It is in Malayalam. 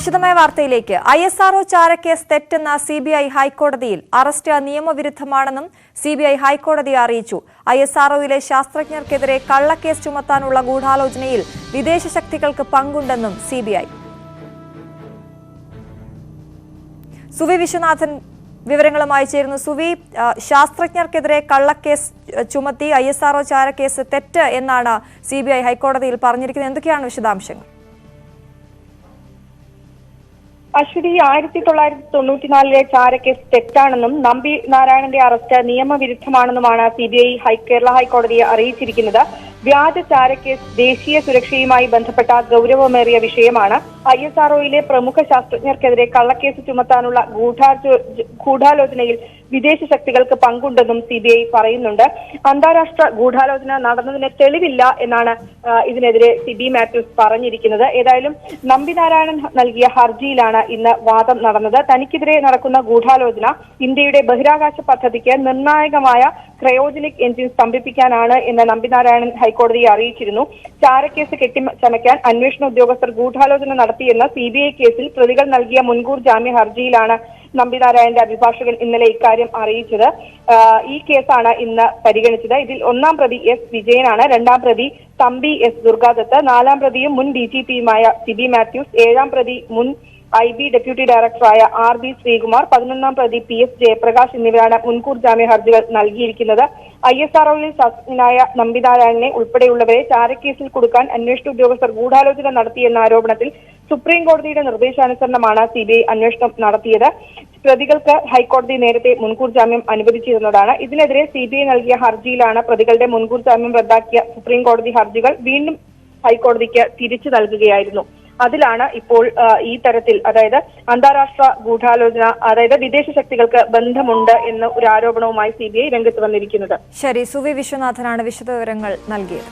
വിശദമായ വാർത്തയിലേക്ക്. ISRO ചാരക്കേസ് തെറ്റെന്ന CBI ഹൈക്കോടതിയിൽ അറസ്റ്റ് നിയമവിരുദ്ധമാണെന്നും CBI ഹൈക്കോടതിയെ അറിയിച്ചു. ISROയിലെ ശാസ്ത്രജ്ഞർക്കെതിരെ കള്ളക്കേസ് ചുമത്താനുള്ള ഗൂഢാലോചനയിൽ വിദേശ ശക്തികൾക്ക് പങ്കുണ്ടെന്നും CBI. സുവി വിശ്വനാഥൻ വിവരങ്ങളുമായി ചേരുന്നു. സുവി, ശാസ്ത്രജ്ഞർക്കെതിരെ കള്ളക്കേസ് ചുമത്തി ISRO ചാരക്കേസ് തെറ്റ് എന്നാണ് CBI ഹൈക്കോടതിയിൽ പറഞ്ഞിരിക്കുന്നത്. എന്തൊക്കെയാണ് വിശദാംശങ്ങൾ? അശ്വതി, 1994 ചാരക്കേസ് തെറ്റാണെന്നും നമ്പി നാരായണന്റെ അറസ്റ്റ് നിയമവിരുദ്ധമാണെന്നുമാണ് CBI കേരള ഹൈക്കോടതിയെ അറിയിച്ചിരിക്കുന്നത്. വ്യാജ ചാരക്കേസ് ദേശീയ സുരക്ഷയുമായി ബന്ധപ്പെട്ട ഗൗരവമേറിയ വിഷയമാണ്. ISROയിലെ പ്രമുഖ ശാസ്ത്രജ്ഞർക്കെതിരെ കള്ളക്കേസ് ചുമത്താനുള്ള ഗൂഢാലോചനയിൽ വിദേശ ശക്തികൾക്ക് പങ്കുണ്ടെന്നും CBI പറയുന്നുണ്ട്. അന്താരാഷ്ട്ര ഗൂഢാലോചന നടന്നതിന് തെളിവില്ല എന്നാണ് ഇതിനെതിരെ CB മാത്യൂസ് പറഞ്ഞിരിക്കുന്നത്. ഏതായാലും നമ്പിനാരായണൻ നൽകിയ ഹർജിയിലാണ് ഇന്ന് വാദം നടന്നത്. തനിക്കെതിരെ നടക്കുന്ന ഗൂഢാലോചന ഇന്ത്യയുടെ ബഹിരാകാശ പദ്ധതിക്ക് നിർണായകമായ ക്രയോജനിക് എഞ്ചിൻ സ്തംഭിപ്പിക്കാനാണ് എന്ന് നമ്പിനാരായണൻ ഹൈക്കോടതിയെ അറിയിച്ചിരുന്നു. ചാരക്കേസ് കെട്ടിച്ചമയ്ക്കാൻ അന്വേഷണ ഉദ്യോഗസ്ഥർ ഗൂഢാലോചന നടത്തിയെന്ന CBI കേസിൽ പ്രതികൾ നൽകിയ മുൻകൂർ ജാമ്യ ഹർജിയിലാണ് നമ്പിനാരായണന്റെ അഭിഭാഷകൻ ഇന്നലെ ഇക്കാര്യം അറിയിച്ചത്. ഈ കേസാണ് ഇന്ന് പരിഗണിച്ചത്. ഇതിൽ ഒന്നാം പ്രതി S. വിജയനാണ്, രണ്ടാം പ്രതി തമ്പി S. ദുർഗാദത്ത്, നാലാം പ്രതിയും മുൻ DGPയുമായ CB മാത്യൂസ്, ഏഴാം പ്രതി മുൻ IB ഡെപ്യൂട്ടി ഡയറക്ടറായ RB ശ്രീകുമാർ, 11ാം പ്രതി PS ജയപ്രകാശ് എന്നിവരാണ് മുൻകൂർ ജാമ്യ ഹർജികൾ നൽകിയിരിക്കുന്നത്. ISROയിൽ ശാസ്ത്രജ്ഞനായ നമ്പിനാരായണനെ ഉൾപ്പെടെയുള്ളവരെ ചാരക്കേസിൽ കൊടുക്കാൻ അന്വേഷണ ഉദ്യോഗസ്ഥർ ഗൂഢാലോചന നടത്തിയെന്ന ആരോപണത്തിൽ സുപ്രീം കോടതിയുടെ നിർദ്ദേശാനുസരണമാണ് CBI അന്വേഷണം നടത്തിയത്. പ്രതികൾക്ക് ഹൈക്കോടതി നേരത്തെ മുൻകൂർ ജാമ്യം അനുവദിച്ചിരുന്നതാണ്. ഇതിനെതിരെ CBI നൽകിയ ഹർജിയിലാണ് പ്രതികളുടെ മുൻകൂർ ജാമ്യം റദ്ദാക്കിയ സുപ്രീം കോടതി ഹർജികൾ വീണ്ടും ഹൈക്കോടതിക്ക് തിരിച്ചു നൽകുകയായിരുന്നു. അതിലാണ് ഇപ്പോൾ ഈ തരത്തിൽ, അതായത് അന്താരാഷ്ട്ര ഗൂഢാലോചന, അതായത് വിദേശ ശക്തികൾക്ക് ബന്ധമുണ്ട് എന്ന ഒരു ആരോപണവുമായി CBI രംഗത്ത് വന്നിരിക്കുന്നത്. ശരി, സുവി വിശ്വനാഥനാണ് വിശദവിവരങ്ങൾ നൽകിയത്.